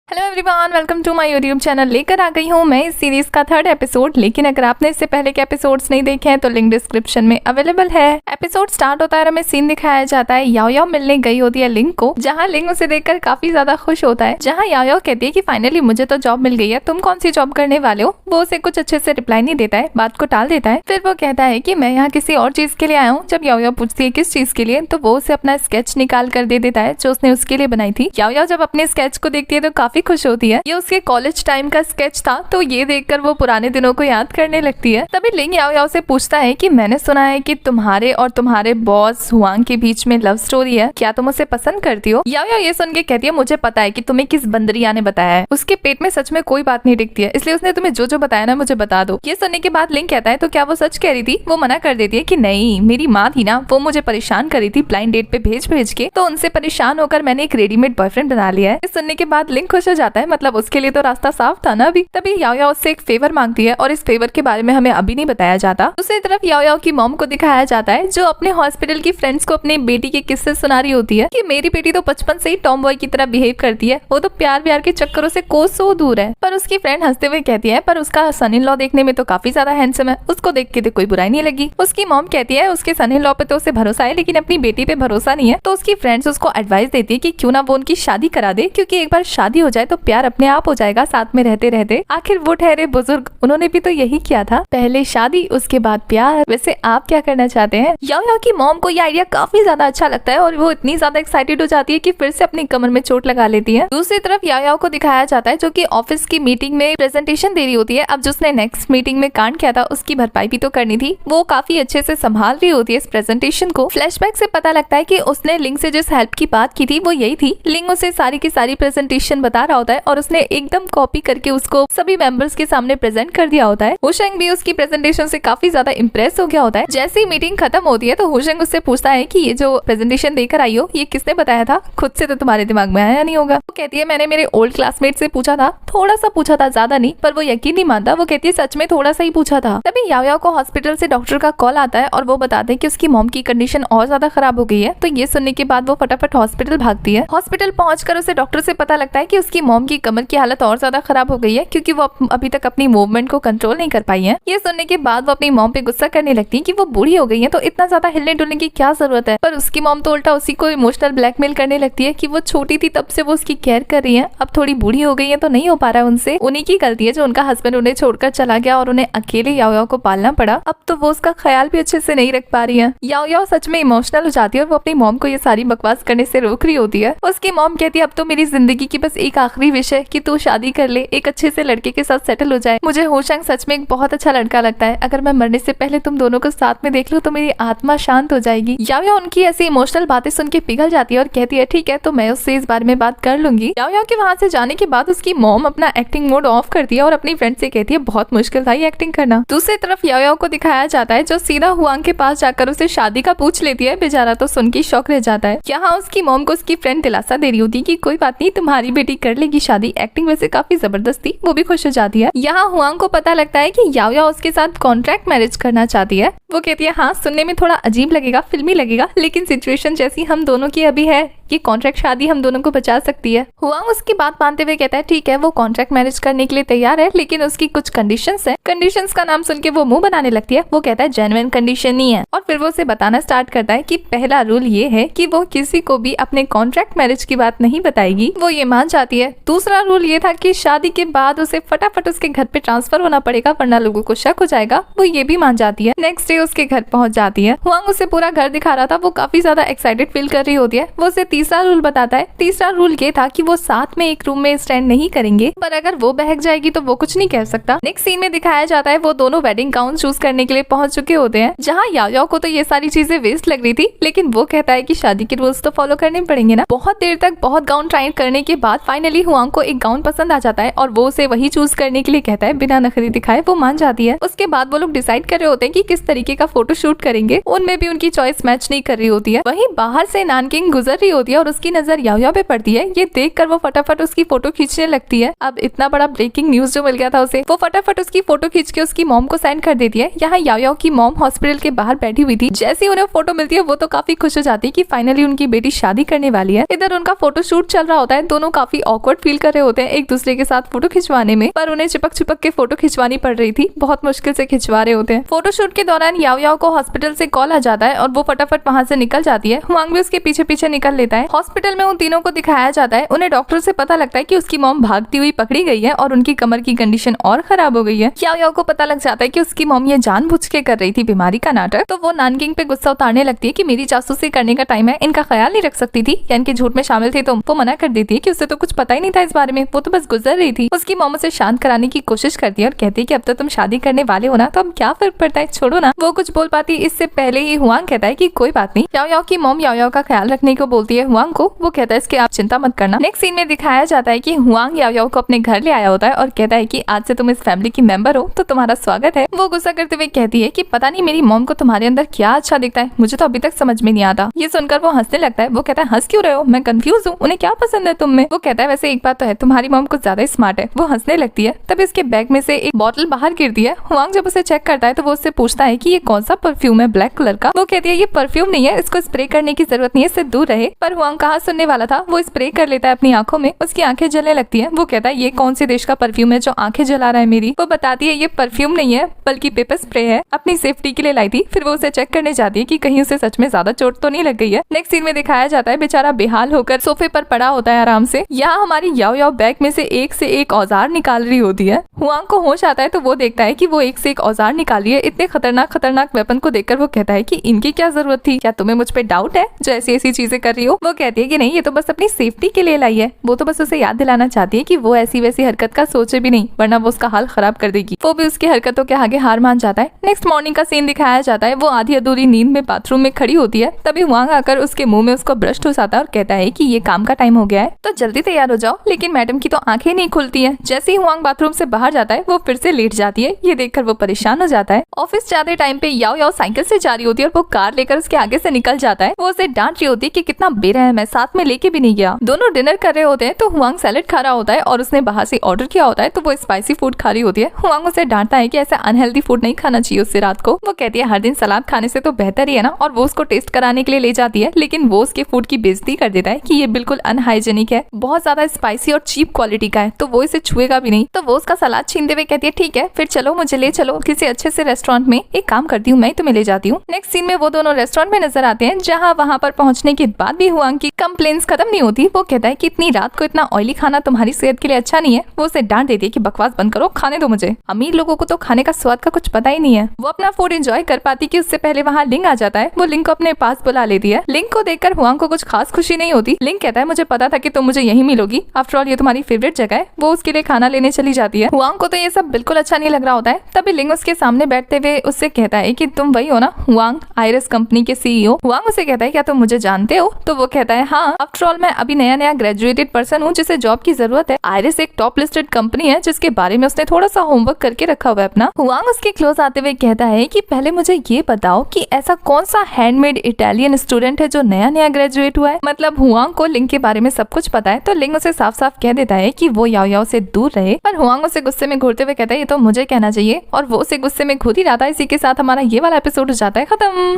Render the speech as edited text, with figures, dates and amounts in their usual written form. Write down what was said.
Hello everyone, welcome to my YouTube channel. लेकर आ गई हूँ मैं इस सीरीज का 3rd एपिसोड। लेकिन अगर आपने इससे पहले के एपिसोड्स नहीं देखे हैं तो लिंक डिस्क्रिप्शन में अवेलेबल है। एपिसोड स्टार्ट होता है और हमें सीन दिखाया जाता है याओ याओ मिलने गई होती है लिंग को, जहाँ लिंग उसे देखकर काफी ज्यादा खुश होता है। जहाँ याओ याओ कहती है कि फाइनली मुझे तो जॉब मिल गई है, तुम कौन सी जॉब करने वाले हो। वो उसे कुछ अच्छे से रिप्लाई नहीं देता है, बात को टाल देता है। फिर वो कहता है कि मैं यहाँ किसी और चीज के लिए आया हूँ। जब याओ याओ पूछती है किस चीज के लिए, तो वो उसे अपना स्केच निकाल कर दे देता है जो उसने उसके लिए बनाई थी। याओ याओ जब अपने स्केच को देखती है तो काफी खुश होती है। उसके कॉलेज टाइम का स्केच था, तो ये देखकर वो पुराने दिनों को याद करने लगती है। तभी लिंग याओ याओ से पूछता है कि मैंने सुना है कि तुम्हारे और तुम्हारे बॉस हुआंग के बीच में लव स्टोरी है, क्या तुम उसे पसंद करती हो। याओ याओ ये सुन के कहती है मुझे पता है कि तुम्हें किस बंदरिया ने बताया है, उसके पेट में सच में कोई बात नहीं दिखती है, इसलिए उसने तुम्हें जो जो बताया ना मुझे बता दो। ये सुनने के बाद लिंग कहता है तो क्या वो सच कह रही थी। वो मना कर देती है कि नहीं, मेरी माँ थी ना, वो मुझे परेशान कर रही थी ब्लाइंड डेट पे भेज के, तो उनसे परेशान होकर मैंने एक रेडीमेड बॉयफ्रेंड बना लिया है। ये सुनने के बाद लिंग खुश हो जाता है, मतलब उसके लिए तो रास्ता साफ था ना अभी। तभी याओ याओ उससे एक फेवर मांगती है और इस फेवर के बारे में हमें अभी नहीं बताया जाता। दूसरी तरफ याओ याओ की मॉम को दिखाया जाता है जो अपने हॉस्पिटल की फ्रेंड्स को अपनी बेटी के किस्से सुना रही होती है कि मेरी बेटी तो बचपन से ही टॉम बॉय की तरह बिहेव करती है, वो तो प्यार व्यार के चक्करों से कोसों दूर है। पर उसकी फ्रेंड हंसते हुए कहती है पर उसका सन इन लॉ देखने में तो काफी ज्यादा हैंडसम है, उसको देख के तो कोई बुराई नहीं लगी। उसकी मॉम कहती है उसके सन इन लॉ पे तो उसे भरोसा है लेकिन अपनी बेटी पे भरोसा नहीं है। तो उसकी फ्रेंड्स उसको एडवाइस देती है कि क्यों ना वो उनकी शादी करा दे, क्योंकि एक बार शादी हो जाए तो प्यार अपने आप हो जाएगा साथ में रहते रहते। आखिर वो ठहरे बुजुर्ग, उन्होंने भी तो यही किया था, पहले शादी उसके बाद प्यार। वैसे आप क्या करना चाहते हैं। याओ याओ की मॉम को ये आइडिया काफी ज्यादा अच्छा लगता है और वो इतनी ज्यादा एक्साइटेड हो जाती है कि फिर से अपनी कमर में चोट लगा लेती है। दूसरी तरफ याओ याओ को दिखाया जाता है जो कि ऑफिस की मीटिंग में प्रेजेंटेशन दे रही होती है। अब जिसने नेक्स्ट मीटिंग में कांड किया था उसकी भरपाई भी तो करनी थी। वो काफी अच्छे से संभाल रही होती है इस प्रेजेंटेशन को। फ्लैशबैक से पता लगता है कि उसने लिंग से जिस हेल्प की बात की थी वो यही थी। लिंग उसे सारी की सारी प्रेजेंटेशन बता रहा होता है और उसने एकदम कॉपी करके उसको सभी मेंबर्स के सामने प्रेजेंट कर दिया होता है। हुशेंग भी उसकी प्रेजेंटेशन से काफी ज्यादा इंप्रेस हो गया होता है। जैसे ही मीटिंग खत्म होती है तो हुशेंग उससे पूछता है कि ये जो प्रेजेंटेशन देकर आई हो ये किसने बताया था, खुद से तो तुम्हारे दिमाग में आया नहीं होगा। वो कहती है मैंने मेरे ओल्ड क्लासमेट से पूछा था, थोड़ा सा पूछा था, ज्यादा नहीं, पर वो यकीन नहीं मानता। वो कहती है सच में थोड़ा सा ही पूछा था। तभी याओ याओ को हॉस्पिटल से डॉक्टर का कॉल आता है और वो बताते हैं कि उसकी मॉम की कंडीशन और ज्यादा खराब हो गई है। तो ये सुनने के बाद वो फटाफट हॉस्पिटल भागती है। हॉस्पिटल पहुंचकर उसे डॉक्टर से पता लगता है कि उसकी मॉम की कमर की हालत और ज्यादा खराब हो गई है क्योंकि वो अभी तक अपनी मूवमेंट को कंट्रोल नहीं कर पाई है। ये सुनने के बाद वो अपनी मॉम पे गुस्सा करने लगती है कि वो बूढ़ी हो गई है तो इतना ज्यादा हिलने डुलने की क्या जरूरत है। पर उसकी मॉम तो उल्टा उसी को इमोशनल ब्लैकमेल करने लगती है कि वो छोटी थी तब से वो उसकी केयर कर रही है, अब थोड़ी बूढ़ी हो गई है तो नहीं हो पा रहा है उनसे, उन्हीं की गलती है जो उनका हस्बैंड उन्हें छोड़कर चला गया और उन्हें अकेले याओ याओ को पालना पड़ा। अब तो वो उसका ख्याल भी अच्छे से नहीं रख पा रही है। याओ याओ सच में इमोशनल हो जाती है और वो अपनी मॉम को ये सारी बकवास करने से रोक रही होती है। उसकी मॉम कहती है अब तो मेरी जिंदगी की बस एक आखिरी विश है कि तू शादी कर ले, एक अच्छे से लड़के के साथ सेटल हो जाए। मुझे हुशेंग सच में एक बहुत अच्छा लड़का लगता है, अगर मैं मरने से पहले तुम दोनों को साथ में देख लूं तो मेरी आत्मा शांत हो जाएगी। याओ याओ उनकी ऐसी इमोशनल बातें सुन के पिघल जाती है और कहती है ठीक है तो मैं उससे इस बारे में बात कर लूंगी। याओ याओ के वहाँ से जाने के बाद उसकी मॉम अपना एक्टिंग मोड ऑफ करती है और अपनी फ्रेंड से कहती है बहुत मुश्किल था ये एक्टिंग करना। दूसरी तरफ याओ याओ को दिखाया जाता है जो सीधा हुआंग के पास जाकर उसे शादी का पूछ लेती है। बेचारा तो सुन के शौक रह जाता है। यहाँ उसकी मॉम को उसकी फ्रेंड दिलासा दे रही होती है कि कोई बात नहीं, तुम्हारी बेटी कर लेगी शादी, एक्टिंग वैसे काफी जबरदस्त थी। वो भी खुश हो जाती है। यहाँ हुआंग को पता लगता है कि याओ याओ उसके साथ कॉन्ट्रैक्ट मैरिज करना चाहती है। वो कहती है हाँ सुनने में थोड़ा अजीब लगेगा, फिल्मी लगेगा, लेकिन सिचुएशन जैसी हम दोनों की अभी है ये कॉन्ट्रैक्ट शादी हम दोनों को बचा सकती है। हुआंग उसकी बात मानते हुए कहता है ठीक है वो कॉन्ट्रैक्ट मैरिज करने के लिए तैयार है लेकिन उसकी कुछ कंडीशंस है। कंडीशंस का नाम सुन के वो मुंह बनाने लगती है। वो कहता है जेन्युइन कंडीशन नहीं है और फिर वो उसे बताना स्टार्ट करता है कि पहला रूल ये है कि वो किसी को भी अपने कॉन्ट्रैक्ट मैरिज की बात नहीं बताएगी, वो ये मान जाती है। दूसरा रूल ये था कि शादी के बाद उसे फटाफट उसके घर पे ट्रांसफर होना पड़ेगा वरना लोगों को शक हो जाएगा, वो ये भी मान जाती है। नेक्स्ट डे उसके घर पहुंच जाती है। हुआंग उसे पूरा घर दिखा रहा था, वो काफी ज्यादा एक्साइटेड फील कर रही होती है। वो उसे तीसरा रूल बताता है। तीसरा रूल ये था कि वो साथ में एक रूम में स्टैंड नहीं करेंगे, पर अगर वो बहक जाएगी तो वो कुछ नहीं कह सकता। नेक्स्ट सीन में दिखाया जाता है वो दोनों वेडिंग गाउन चूज करने के लिए पहुंच चुके होते हैं। जहाँ याओ याओ को तो ये सारी चीजें वेस्ट लग रही थी लेकिन वो कहता है कि शादी के रूल्स तो फॉलो करने पड़ेंगे ना। बहुत देर तक बहुत गाउन ट्राई करने के बाद फाइनली हुआंग को एक गाउन पसंद आ जाता है और वो उसे वही चूज करने के लिए कहता है। बिना नखरे दिखाए वो मान जाती है। उसके बाद वो लोग डिसाइड कर रहे होते हैं कि किस तरीके का फोटो शूट करेंगे। उनमें भी उनकी चॉइस मैच नहीं कर रही होती है। वहीं बाहर से नानकिंग गुजर रही होती है और उसकी नजर याओ याओ पे पड़ती है। ये देखकर वो फटाफट उसकी फोटो खींचने लगती है। अब इतना बड़ा ब्रेकिंग न्यूज जो मिल गया था उसे, वो फटाफट उसकी फोटो खींच के उसकी मॉम को सेंड कर देती है। यहाँ याओ याओ की मॉम हॉस्पिटल के बाहर बैठी हुई थी। जैसे ही उन्हें फोटो मिलती है वो तो काफी खुश हो जाती है कि फाइनली उनकी बेटी शादी करने वाली है। इधर उनका फोटो शूट चल रहा होता है, दोनों काफी ऑकवर्ड फील कर रहे होते हैं एक दूसरे के साथ फोटो खिंचवाने में, पर उन्हें चिपक चिपक के फोटो खिंचवानी पड़ रही थी, बहुत मुश्किल से खिंचवा रहे होते हैं। फोटोशूट के दौरान याओ याओ को हॉस्पिटल से कॉल आ जाता है और वो फटाफट वहाँ से निकल जाती है। हुआंग भी उसके पीछे पीछे निकल लेता है। हॉस्पिटल में उन तीनों को दिखाया जाता है। उन्हें डॉक्टर से पता लगता है कि उसकी मॉम भागती हुई पकड़ी गई है और उनकी कमर की कंडीशन और खराब हो गई है। याओ याओ को पता लग जाता है कि उसकी मॉम ये जानबूझ के कर रही थी बीमारी का नाटक, तो वो नानकिंग पे गुस्सा उतारने लगती है कि मेरी जासूसी करने का टाइम है, इनका ख्याल नहीं रख सकती थी या इनके झूठ में शामिल थी, तो वो मना कर देती है कि उससे तो कुछ पता ही नहीं था इस बारे में, वो तो बस गुजर रही थी। उसकी मॉम उसे शांत कराने की कोशिश करती है और कहती है कि अब तो तुम शादी करने वाले हो ना, तो अब क्या फर्क पड़ता है, छोड़ो ना। वो कुछ बोल पाती इससे पहले ही हुआंग कहता है कि कोई बात नहीं। याओ याओ की मॉम याओ याओ का ख्याल रखने को बोलती है हुआंग को। वो कहता है इसके आप चिंता मत करना। नेक्स्ट सीन में दिखाया जाता है कि हुआंग याओ याओ को अपने घर ले आया होता है और कहता है कि आज से तुम इस फैमिली की मेंबर हो, तो तुम्हारा स्वागत है। वो गुस्सा करते हुए कहती है कि पता नहीं मेरी मॉम को तुम्हारे अंदर क्या अच्छा दिखता है, मुझे तो अभी तक समझ में नहीं आता। ये सुनकर वो हंसने लगता है। वो कहता है हंस क्यों रहे हो, मैं कंफ्यूज हूँ, उन्हें क्या पसंद है तुम में। वो कहता है वैसे एक बात तो है, तुम्हारी मॉम कुछ ज्यादा स्मार्ट है। वो हंसने लगती है। तब इसके बैग में से एक बॉटल बाहर गिरती है। हुआंग जब उसे चेक करता है तो वो उससे पूछता है कि ये कौन सा परफ्यूम है ब्लैक कलर का। वो कहती है ये परफ्यूम नहीं है, इसको स्प्रे करने की जरूरत नहीं है, इससे दूर रहे। पर हुआंग कहाँ सुनने वाला था, वो स्प्रे कर लेता है अपनी आंखों में। उसकी आंखें जलने लगती है। वो कहता है ये कौन से देश का परफ्यूम है जो आंखें जला रहा है मेरी। वो बताती है ये परफ्यूम नहीं है बल्कि पेपर स्प्रे है, अपनी सेफ्टी के लिए लाई थी। फिर वो उसे चेक करने जाती है कि कहीं उसे सच में ज्यादा चोट तो नहीं लग गई है। नेक्स्ट सीन में दिखाया जाता है बेचारा बेहाल होकर सोफे पर पड़ा होता है आराम से। यहाँ हमारी याओ याओ बैग में से एक औजार निकाल रही होती है। हुआंग को होश आता है तो वो देखता है कि वो एक से एक औजार निकाल रही है। इतने खतरनाक वेपन को देखकर वो कहता है कि इनकी क्या जरूरत थी, क्या तुम्हें मुझ पे डाउट है जो ऐसी ऐसी चीजें कर रही हो। वो कहती है कि नहीं, ये तो बस अपनी सेफ्टी के लिए लाई है। वो तो बस उसे याद दिलाना चाहती है कि वो ऐसी वैसी हरकत का सोचे भी नहीं, वरना वो उसका हाल खराब कर देगी। वो भी उसकी हरकतों के आगे हार मान जाता है। नेक्स्ट मॉर्निंग का सीन दिखाया जाता है। वो आधी अधूरी नींद में बाथरूम में खड़ी होती है। तभी हुआंग आकर उसके मुंह में उसको ब्रश ठुसाता है और कहता है कि ये काम का टाइम हो गया है, तो जल्दी तैयार हो जाओ। लेकिन मैडम की तो आंखें नहीं खुलती है। जैसे ही हुआंग बाथरूम से बाहर जाता है वो फिर से लेट जाती है। ये देखकर वो परेशान हो जाता है। ऑफिस जाते टाइम पे याओ याओ साइकिल से जा रही होती है और वो कार लेकर उसके आगे से निकल जाता है। वो उसे डांट रही होती है कि कितना बेरहम है, साथ में लेके भी नहीं गया। दोनों डिनर कर रहे होते हैं तो हुआंग सैलेड खा रहा होता है और उसने बाहर से ऑर्डर किया होता है, तो वो स्पाइसी फूड खा रही होती है। हुआंग उसे डांटता है कि ऐसा अनहेल्दी फूड नहीं खाना चाहिए उससे रात को। वो कहती है हर दिन सलाद खाने से तो बेहतर ही है ना, और वो उसको टेस्ट कराने के लिए ले जाती है। लेकिन वो उसके फूड की बेइज्जती कर देता है कि ये बिल्कुल अनहाइजेनिक है, बहुत ज्यादा स्पाइसी और चीप क्वालिटी का है, तो वो इसे छुएगा भी नहीं। तो वो उसका सलाद छीनते हुए कहती है ठीक है फिर चलो, मुझे ले चलो किसी अच्छे से रेस्टोरेंट में। एक काम करती हूँ, मैं तुम्हें ले जाती हूँ। नेक्स्ट सीन में वो दोनों रेस्टोरेंट में नजर आते हैं, जहाँ वहाँ पर पहुँचने के बाद भी हुआंग की कंप्लेंट्स खत्म नहीं होती। वो कहता है कि इतनी रात को इतना ऑयली खाना तुम्हारी सेहत के लिए अच्छा नहीं है। वो उसे डांट देती है कि बकवास बंद करो, खाने दो मुझे। अमीर लोगों को तो खाने का स्वाद का कुछ पता ही नहीं है। वो अपना फूड एंजॉय कर पाती कि उससे पहले वहाँ लिंग आ जाता है। वो लिंग को अपने पास बुला लेती है। लिंग को देखकर हुआंग को कुछ खास खुशी नहीं होती। लिंग कहता है मुझे पता था कि तुम मुझे यहीं मिलोगी, आफ्टर ऑल ये तुम्हारी फेवरेट जगह है। वो उसके लिए खाना लेने चली जाती है। हुआंग को तो ये सब बिल्कुल अच्छा नहीं लग रहा होता है। तभी लिंग उसके सामने बैठते हुए उससे कहता है कि तुम वही हो ना हुआंग, आयरस कंपनी के CEO। हुआंग उसे कहता है क्या तुम मुझे जानते हो? तो वो कहता है हाँ, आफ्टर ऑल मैं अभी नया ग्रेजुएटेड पर्सन हूँ जिसे जॉब की जरूरत है। आयरस एक टॉप लिस्टेड कंपनी है जिसके बारे में उसने थोड़ा सा होमवर्क करके रखा हुआ है अपना। हुआंग उसके क्लोज आते हुए कहता है कि पहले मुझे ये बताओ कि ऐसा कौन सा हैंडमेड इटालियन स्टूडेंट है जो नया ग्रेजुएट हुआ है। मतलब हुआंग को लिंग के बारे में सब कुछ पता है, तो लिंग उसे साफ साफ कह देता है कि वो याओ याओ से दूर रहे। पर हुआंग उसे गुस्से में घूरते हुए कहता है ये तो मुझे कहना चाहिए, और वो उसे गुस्से में घूर ही रहा था। इसी के साथ हमारा ये वाला एपिसोड हो जाता है खत्म।